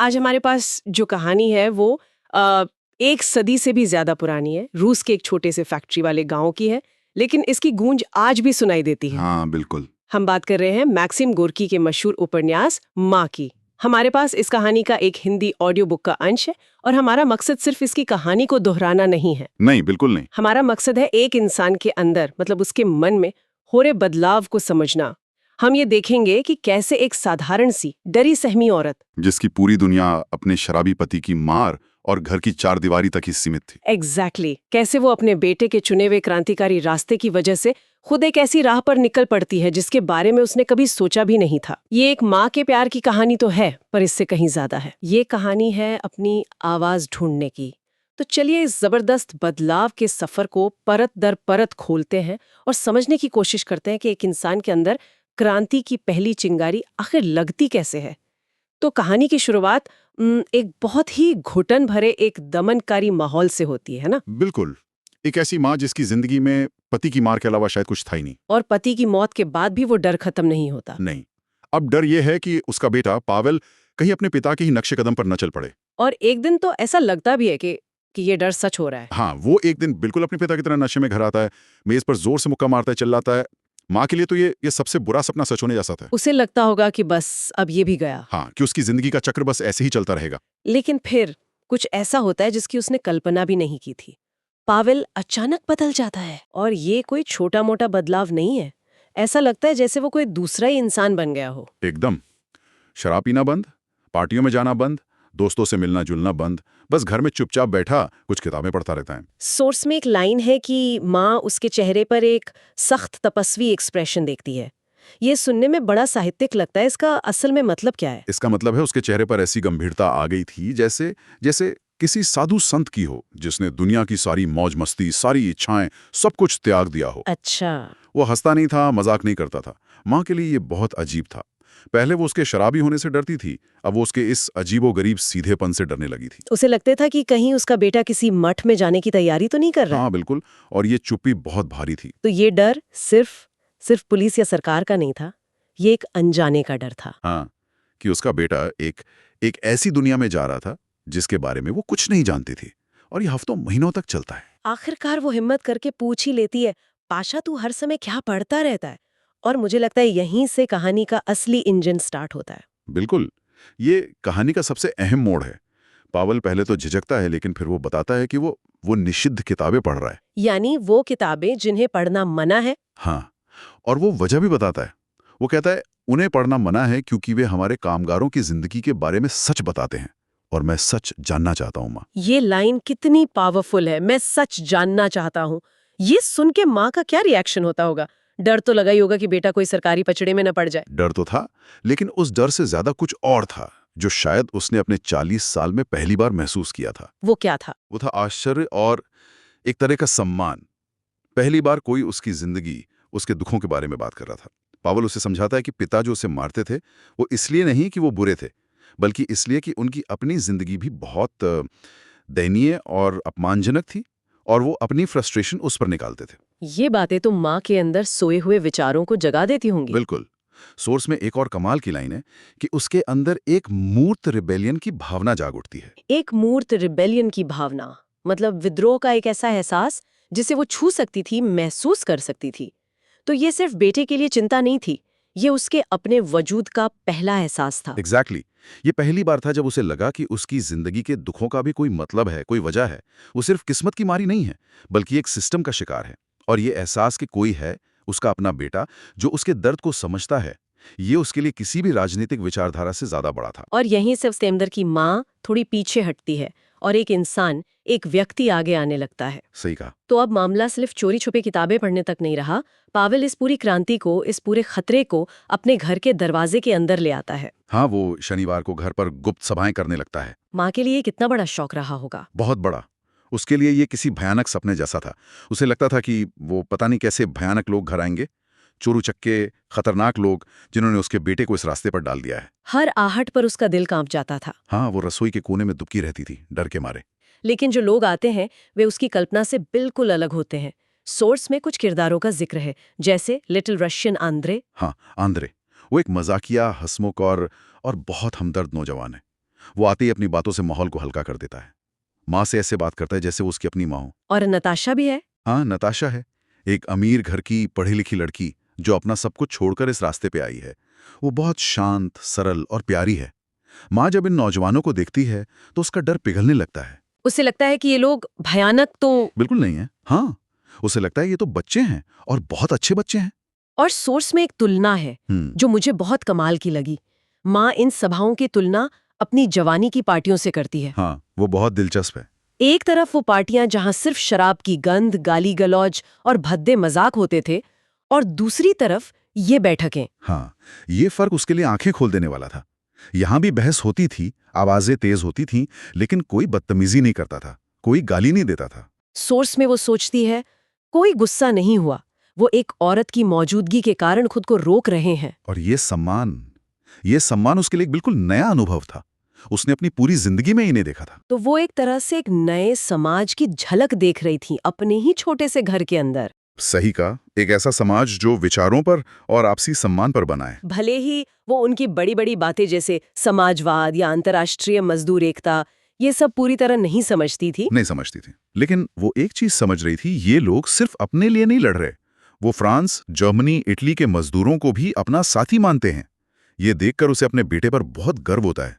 आज हमारे पास जो कहानी है वो एक सदी से भी ज्यादा पुरानी है। रूस के एक छोटे से फैक्ट्री वाले गांव की है, लेकिन इसकी गूंज आज भी सुनाई देती है। हाँ बिल्कुल। हम बात कर रहे हैं मैक्सिम गोर्की के मशहूर उपन्यास माँ की। हमारे पास इस कहानी का एक हिंदी ऑडियो बुक का अंश है और हमारा मकसद सिर्फ इसकी कहानी को दोहराना नहीं है। नहीं, बिल्कुल नहीं। हमारा मकसद है एक इंसान के अंदर, मतलब उसके मन में हो रहे बदलाव को समझना। हम ये देखेंगे कि कैसे एक साधारण सी डरी सहमी औरत, जिसकी पूरी दुनिया अपने शराबी पति की मार और घर की चारदीवारी तक ही सीमित थी, एग्जैक्टली कैसे वो अपने बेटे के चुने हुए क्रांतिकारी रास्ते की वजह से खुद एक ऐसी राह पर निकल पड़ती है जिसके बारे में उसने कभी सोचा भी नहीं था। ये एक माँ के प्यार की कहानी तो है, पर इससे कहीं ज्यादा है। ये कहानी है अपनी आवाज ढूंढने की। तो चलिए इस जबरदस्त बदलाव के सफर को परत दर परत खोलते हैं और समझने की कोशिश करते हैं कि एक इंसान के अंदर क्रांति की पहली चिंगारी आखिर लगती कैसे है। तो कहानी की शुरुआत एक बहुत ही घुटन भरे एक दमनकारी माहौल से होती है ना। बिल्कुल। एक ऐसी माँ जिसकी जिंदगी में पति की मार के अलावा शायद कुछ था ही नहीं। और पति की मौत के बाद भी वो डर खत्म नहीं होता। नहीं, अब डर ये है कि उसका बेटा पावेल कहीं अपने पिता के ही नक्शे कदम पर न चल पड़े। और एक दिन तो ऐसा लगता भी है कि ये डर सच हो रहा है। हाँ, वो एक दिन बिल्कुल अपने पिता की तरह नशे में घर आता है, मेज पर जोर से मुक्का मारता है, चिल्लाता है। माँ के लिए तो ये सबसे बुरा सपना सच होने जैसा था। उसे लगता होगा कि बस अब ये भी गया। हाँ, कि उसकी जिंदगी का चक्र बस ऐसे ही चलता रहेगा। लेकिन फिर कुछ ऐसा होता है जिसकी उसने कल्पना भी नहीं की थी। पावेल अचानक बदल जाता है, और ये कोई छोटा मोटा बदलाव नहीं है। ऐसा लगता है जैसे वो कोई दूसरा ही इंसान बन गया हो। एकदम। शराब पीना बंद, पार्टियों में जाना बंद, दोस्तों से मिलना जुलना बंद, बस घर में चुपचाप बैठा कुछ किताबें पढ़ता रहता है। सोर्स में एक लाइन है कि माँ उसके चेहरे पर एक सख्त तपस्वी एक्सप्रेशन देखती है। ये सुनने में बड़ा साहित्यिक लगता है। इसका असल में मतलब क्या है? इसका मतलब है उसके चेहरे पर ऐसी गंभीरता आ गई थी जैसे जैसे किसी साधु संत की हो, जिसने दुनिया की सारी मौज मस्ती, सारी इच्छाएं, सब कुछ त्याग दिया हो। अच्छा। वो हंसता नहीं था, मजाक नहीं करता था। माँ के लिए ये बहुत अजीब था। पहले वो उसके शराबी होने से डरती थी, अब वो उसके इस अजीबोगरीब सीधेपन से डरने लगी थी। उसे लगता था कि कहीं उसका बेटा किसी मठ में जाने की तैयारी तो नहीं कर रहा है। हाँ बिल्कुल, और ये चुप्पी बहुत भारी थी। तो ये डर सिर्फ पुलिस या सरकार का नहीं था, ये एक अनजाने का डर था। हाँ, कि उसका बेटा एक ऐसी दुनिया में जा रहा था जिसके बारे में वो कुछ नहीं जानती थी, और ये हफ्तों महीनों तक चलता है। आखिरकार वो हिम्मत करके पूछ ही लेती है, पाशा तू हर समय क्या पढ़ता रहता है? और मुझे लगता है यहीं से कहानी का असली इंजन स्टार्ट होता है। बिल्कुल, ये कहानी का सबसे अहम मोड़ है। पावल पहले तो झिझकता है, लेकिन फिर वो बताता है कि वो निषिद्ध किताबें पढ़ रहा है। यानी वो किताबें जिन्हें पढ़ना मना है। हाँ, और वो वजह भी बताता है। वो कहता है उन्हें पढ़ना मना है क्योंकि वे हमारे कामगारों की जिंदगी के बारे में सच बताते हैं, और मैं सच जानना चाहता हूँ माँ। ये लाइन कितनी पावरफुल है, मैं सच जानना चाहता हूँ। ये सुन के माँ का क्या रिएक्शन होता होगा? डर तो लगा ही होगा कि बेटा कोई सरकारी पचड़े में न पड़ जाए। डर तो था, लेकिन उस डर से ज्यादा कुछ और था जो शायद उसने अपने 40 साल में पहली बार महसूस किया था। वो क्या था? वो था आश्चर्य और एक तरह का सम्मान। पहली बार कोई उसकी जिंदगी, उसके दुखों के बारे में बात कर रहा था। पावल उसे समझाता है कि पिता जो उसे मारते थे वो इसलिए नहीं कि वो बुरे थे, बल्कि इसलिए कि उनकी अपनी जिंदगी भी बहुत दयनीय और अपमानजनक थी, और वो अपनी फ्रस्ट्रेशन उस पर निकालते थे। ये बातें तो माँ के अंदर सोए हुए विचारों को जगा देती होंगी। बिल्कुल। सोर्स में एक और कमाल की लाइन है कि उसके अंदर एक मूर्त रिबेलियन की भावना जाग उठती है। एक मूर्त रिबेलियन की भावना, मतलब विद्रोह का एक ऐसा एहसास जिसे वो छू सकती थी, महसूस कर सकती थी। तो ये सिर्फ बेटे के लिए चिंता नहीं थी, ये उसके अपने वजूद का पहला एहसास था। एग्जैक्टली ये पहली बार था जब उसे लगा कि उसकी जिंदगी के दुखों का भी कोई मतलब है, कोई वजह है। वो सिर्फ किस्मत की मारी नहीं है, बल्कि एक सिस्टम का शिकार है। और ये एहसास कि कोई है, उसका अपना बेटा, जो उसके दर्द को समझता है, ये उसके लिए किसी भी राजनीतिक विचारधारा से ज्यादा बड़ा था। और यहीं से उस्तेमदर की माँ थोड़ी पीछे हटती है और एक इंसान, एक व्यक्ति आगे आने लगता है। सही कहा। तो अब मामला सिर्फ चोरी छुपे किताबें पढ़ने तक नहीं रहा। पावेल इस पूरी क्रांति को, इस पूरे खतरे को अपने घर के दरवाजे के अंदर ले आता है। हाँ, वो शनिवार को घर पर गुप्त सभाएं करने लगता है। माँ के लिए कितना बड़ा शौक रहा होगा। बहुत बड़ा। उसके लिए ये किसी भयानक सपने जैसा था। उसे लगता था कि वो पता नहीं कैसे भयानक लोग घर आएंगे, चोरू चक्के, खतरनाक लोग, जिन्होंने उसके बेटे को इस रास्ते पर डाल दिया है। हर आहट पर उसका दिल कांप जाता था। हाँ, वो रसोई के कोने में दुबकी रहती थी डर के मारे। लेकिन जो लोग आते हैं वे उसकी कल्पना से बिल्कुल अलग होते हैं। सोर्स में कुछ किरदारों का जिक्र है, जैसे लिटिल रशियन आंद्रे। हाँ, आंद्रे। वो एक मजाकिया, हंसमुख और बहुत हमदर्द नौजवान है। वो आते ही अपनी बातों से माहौल को हल्का कर देता है। माँ से ऐसे बात करता है जैसे वो उसकी अपनी माँ हो। और नताशा भी है। हाँ, नताशा है, एक अमीर घर की पढ़ी लिखी लड़की जो अपना सब कुछ छोड़कर इस रास्ते पे आई है। वो बहुत शांत, सरल और प्यारी है। माँ जब इन नौजवानों को देखती है तो उसका डर पिघलने लगता है। उसे लगता है कि ये लोग भयानक तो। बिल्कुल नहीं है। हाँ, उसे लगता है ये तो बच्चे हैं और बहुत अच्छे बच्चे हैं। और सोर्स में एक तुलना है जो मुझे बहुत कमाल की लगी। माँ इन सभाओं की तुलना अपनी जवानी की पार्टियों से करती है। हाँ, वो बहुत दिलचस्प है। एक तरफ वो पार्टियां जहां सिर्फ शराब की गंध, गाली गलौज और भद्दे मजाक होते थे, और दूसरी तरफ ये बैठकें। हाँ, ये फर्क उसके लिए आंखें खोल देने वाला था। यहां भी बहस होती थी, आवाजें तेज होती थीं, लेकिन कोई बदतमीजी नहीं करता था, कोई गाली नहीं देता था। सोर्स में वो सोचती है, कोई गुस्सा नहीं हुआ, वो एक औरत की मौजूदगी के कारण खुद को रोक रहे हैं। और ये सम्मान उसके लिए एक बिल्कुल नया अनुभव था। उसने अपनी पूरी जिंदगी में इन्हें देखा था। तो वो एक तरह से एक नए समाज की झलक देख रही थी अपने ही छोटे से घर के अंदर। सही कहा, एक ऐसा समाज जो विचारों पर और आपसी सम्मान पर बना है। भले ही वो उनकी बड़ी बड़ी बातें जैसे समाजवाद या अंतर्राष्ट्रीय मजदूर एकता ये सब पूरी तरह नहीं समझती थी। नहीं समझती थी, लेकिन वो एक चीज समझ रही थी, ये लोग सिर्फ अपने लिए नहीं लड़ रहे। वो फ्रांस, जर्मनी, इटली के मजदूरों को भी अपना साथी मानते हैं। ये देखकर उसे अपने बेटे पर बहुत गर्व होता है,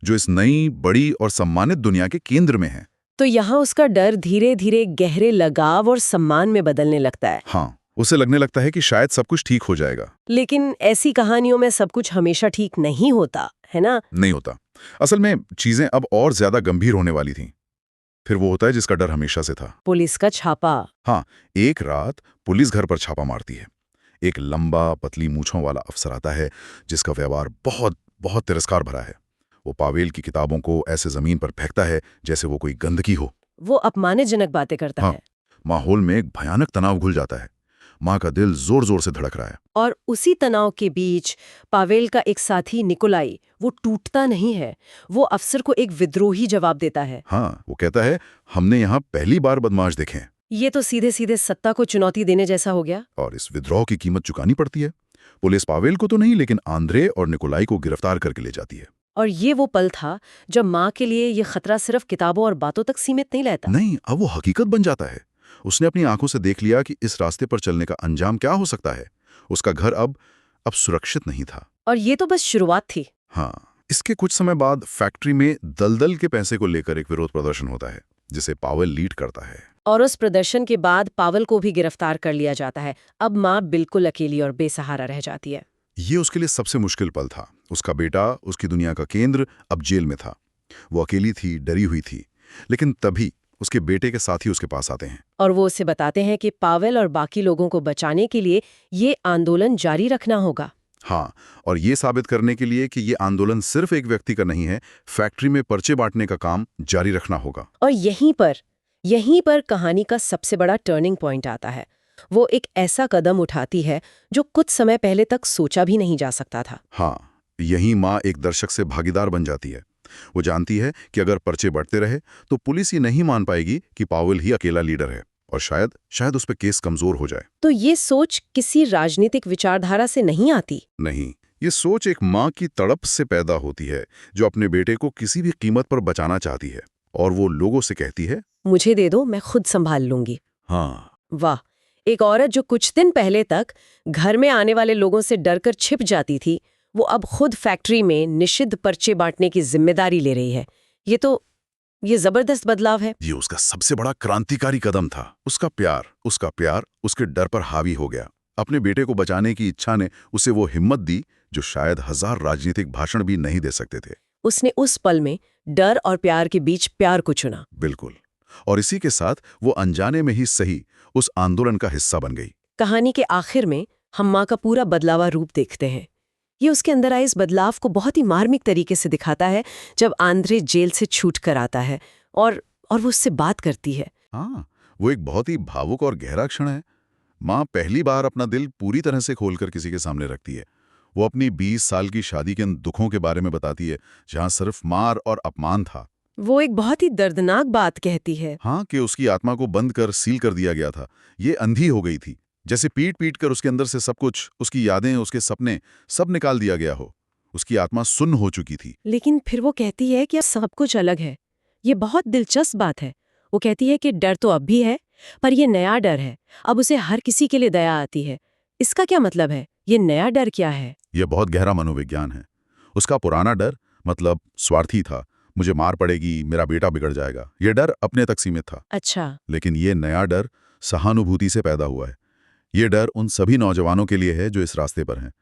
जो इस नई, बड़ी और सम्मानित दुनिया के केंद्र में है। तो यहाँ उसका डर धीरे धीरे गहरे लगाव और सम्मान में बदलने लगता है। हाँ, उसे लगने लगता है कि शायद सब कुछ ठीक हो जाएगा। लेकिन ऐसी कहानियों में सब कुछ हमेशा ठीक नहीं होता, है ना? नहीं होता। असल में चीजें अब और ज्यादा गंभीर होने वाली थीं। फिर वो होता है जिसका डर हमेशा से था। पुलिस का छापा। हाँ, एक रात पुलिस घर पर छापा मारती है। एक लंबा, पतली मूंछों वाला अफसर आता है जिसका व्यवहार बहुत बहुत तिरस्कार भरा है। वो पावेल की किताबों को ऐसे जमीन पर फेंकता है जैसे वो कोई गंदगी हो। वो अपमानजनक बातें करता हाँ, है। माहौल में एक भयानक तनाव घुल जाता है। माँ का दिल जोर जोर से धड़क रहा है। और उसी तनाव के बीच पावेल का एक साथी निकोलाई, वो टूटता नहीं है। वो अफसर को एक विद्रोही जवाब देता है। हाँ, वो कहता है, हमने यहाँ पहली बार बदमाश देखे हैं। ये तो सीधे सीधे सत्ता को चुनौती देने जैसा हो गया। और इस विद्रोह की कीमत चुकानी पड़ती है। पुलिस पावेल को तो नहीं, लेकिन आंद्रे और निकोलाई को गिरफ्तार करके ले जाती है। और ये वो पल था जब माँ के लिए ये खतरा सिर्फ किताबों और बातों तक सीमित नहीं रहता। नहीं, अब वो हकीकत बन जाता है। उसने अपनी आंखों से देख लिया कि इस रास्ते पर चलने का अंजाम क्या हो सकता है। उसका घर अब सुरक्षित नहीं था। और ये तो बस शुरुआत थी। हाँ, इसके कुछ समय बाद फैक्ट्री में दलदल के पैसे को लेकर एक विरोध प्रदर्शन होता है, जिसे पावेल लीड करता है। और उस प्रदर्शन के बाद पावेल को भी गिरफ्तार कर लिया जाता है। अब माँ बिल्कुल अकेली और बेसहारा रह जाती है। ये उसके लिए सबसे मुश्किल पल था। उसका बेटा, उसकी दुनिया का केंद्र, अब जेल में था। वो अकेली थी, डरी हुई थी। लेकिन तभी उसके बेटे के साथी उसके पास आते हैं। और वो उसे बताते हैं कि पावेल और बाकी लोगों को बचाने के लिए ये आंदोलन जारी रखना होगा। हाँ, और ये साबित करने के लिए कि ये आंदोलन सिर्फ एक व्यक्ति का नहीं है, फैक्ट्री में पर्चे बांटने का काम जारी रखना होगा। और यहीं पर कहानी का सबसे बड़ा टर्निंग पॉइंट आता है। वो एक ऐसा कदम उठाती है जो कुछ समय पहले तक सोचा भी नहीं जा सकता था। हाँ, यही माँ एक दर्शक से भागीदार बन जाती है। वो जानती है कि अगर पर्चे बढ़ते रहे तो पुलिस ये नहीं मान पाएगी कि पावेल ही अकेला लीडर है, और शायद उस पर केस कमजोर हो जाए। तो ये सोच किसी राजनीतिक विचारधारा से नहीं आती। नहीं, ये सोच एक माँ की तड़प से पैदा होती है, जो अपने बेटे को किसी भी कीमत पर बचाना चाहती है। और वो लोगों से कहती है, मुझे दे दो, मैं खुद संभाल लूंगी। हाँ, वाह, एक औरत जो कुछ दिन पहले तक घर में आने वाले लोगों से डरकर छिप जाती थी, वो अब खुद फैक्ट्री में निषिद्ध पर्चे बांटने की जिम्मेदारी ले रही है। ये जबरदस्त बदलाव है। ये उसका सबसे बड़ा क्रांतिकारी कदम था। उसका प्यार उसके डर पर हावी हो गया। अपने बेटे को बचाने की इच्छा ने उसे वो हिम्मत दी जो शायद 1000 राजनीतिक भाषण भी नहीं दे सकते थे। उसने उस पल में डर और प्यार के बीच प्यार को चुना। बिल्कुल। और इसी के साथ वो अनजाने में ही सही उस आंदोलन का हिस्सा बन गई। कहानी के आखिर में हम माँ का पूरा बदलावा रूप देखते हैं। ये उसके अंदर आए इस बदलाव को बहुत ही मार्मिक तरीके से दिखाता है जब आंद्रे जेल से छूट कर आता है और वो उससे बात करती है। हाँ, वो एक बहुत ही भावुक और गहरा क्षण है। माँ पहली बार अपना दिल पूरी तरह से खोलकर किसी के सामने रखती है। वो अपनी 20 साल की शादी के उन दुखों के बारे में बताती है जहाँ सिर्फ मार और अपमान था। वो एक बहुत ही दर्दनाक बात कहती है। हाँ, कि उसकी आत्मा को बंद कर सील कर दिया गया था। ये अंधी हो गई थी, जैसे पीट पीट कर उसके अंदर से सब कुछ, उसकी यादें, उसके सपने, सब निकाल दिया गया हो। उसकी आत्मा सुन्न हो चुकी थी। लेकिन फिर वो कहती है कि अब सब कुछ अलग है। ये बहुत दिलचस्प बात है। वो कहती है कि डर तो अब भी है, पर ये नया डर है। अब उसे हर किसी के लिए दया आती है। इसका क्या मतलब है? ये नया डर क्या है? यह बहुत गहरा मनोविज्ञान है। उसका पुराना डर मतलब स्वार्थी था, मुझे मार पड़ेगी, मेरा बेटा बिगड़ जाएगा। ये डर अपने तक सीमित था। अच्छा। लेकिन ये नया डर सहानुभूति से पैदा हुआ है। ये डर उन सभी नौजवानों के लिए है जो इस रास्ते पर हैं।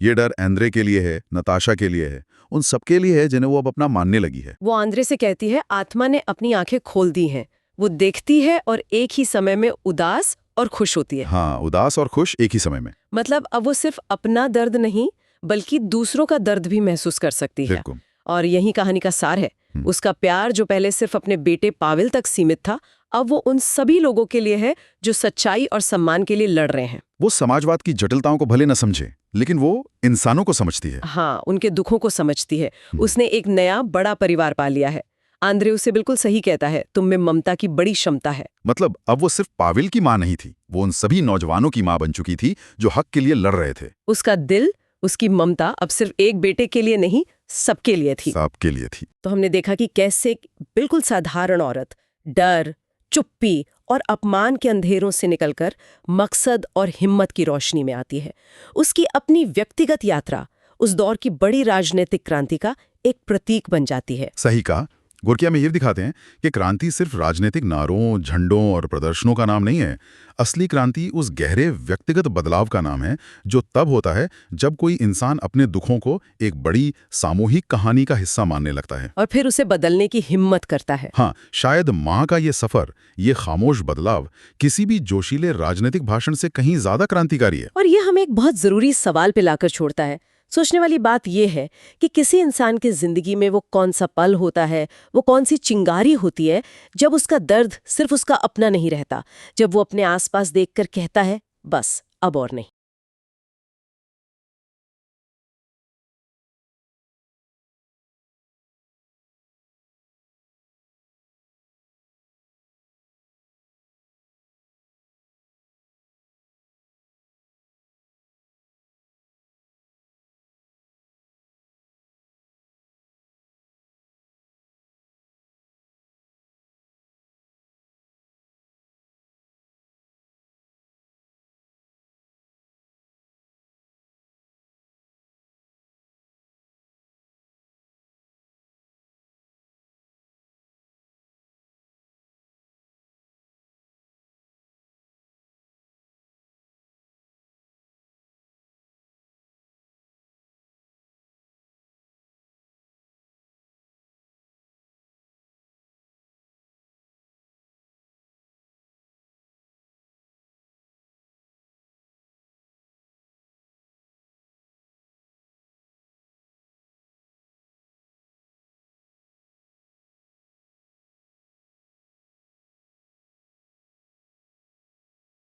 ये डर एंद्रे के लिए है, नताशा के लिए है, उन सबके लिए है जिन्हें वो अब अपना मानने लगी है। वो आंद्रे से कहती है, आत्मा ने अपनी आंखें खोल दी हैं। वो देखती है और एक ही समय में उदास और खुश होती है। हाँ, उदास और खुश एक ही समय में। मतलब अब वो सिर्फ अपना दर्द नहीं, बल्कि दूसरों का दर्द भी महसूस कर सकती है। बिल्कुल। और यही कहानी का सार है। उसका प्यार जो पहले सिर्फ अपने बेटे पावेल तक सीमित था, अब वो उन सभी लोगों के लिए है जो सच्चाई और सम्मान के लिए लड़ रहे हैं। वो समाजवाद की जटिलताओं को भले न समझे, लेकिन वो इंसानों को समझती है। हाँ, उनके दुखों को समझती है। उसने एक नया बड़ा परिवार पा लिया है। आंद्रे उसे बिल्कुल सही कहता है, तुम में ममता की बड़ी क्षमता है। मतलब अब वो सिर्फ पावेल की माँ नहीं थी, वो उन सभी नौजवानों की माँ बन चुकी थी जो हक के लिए लड़ रहे थे। उसका दिल, उसकी ममता अब सिर्फ एक बेटे के लिए नहीं, सबके लिए थी। सबके लिए थी। तो हमने देखा कि कैसे एक बिल्कुल साधारण औरत डर, चुप्पी और अपमान के अंधेरों से निकलकर मकसद और हिम्मत की रोशनी में आती है। उसकी अपनी व्यक्तिगत यात्रा उस दौर की बड़ी राजनीतिक क्रांति का एक प्रतीक बन जाती है। सही कहा। गोरकिया में ये दिखाते हैं कि क्रांति सिर्फ राजनीतिक नारों, झंडों और प्रदर्शनों का नाम नहीं है। असली क्रांति उस गहरे व्यक्तिगत बदलाव का नाम है जो तब होता है जब कोई इंसान अपने दुखों को एक बड़ी सामूहिक कहानी का हिस्सा मानने लगता है और फिर उसे बदलने की हिम्मत करता है। हाँ, शायद माँ का ये सफर, ये खामोश बदलाव किसी भी जोशीले राजनीतिक भाषण से कहीं ज्यादा क्रांतिकारी है। और ये हमें एक बहुत जरूरी सवाल पे लाकर छोड़ता है। सोचने वाली बात यह है कि किसी इंसान की जिंदगी में वो कौन सा पल होता है, वो कौन सी चिंगारी होती है जब उसका दर्द सिर्फ उसका अपना नहीं रहता, जब वो अपने आसपास देखकर कहता है, बस अब और नहीं।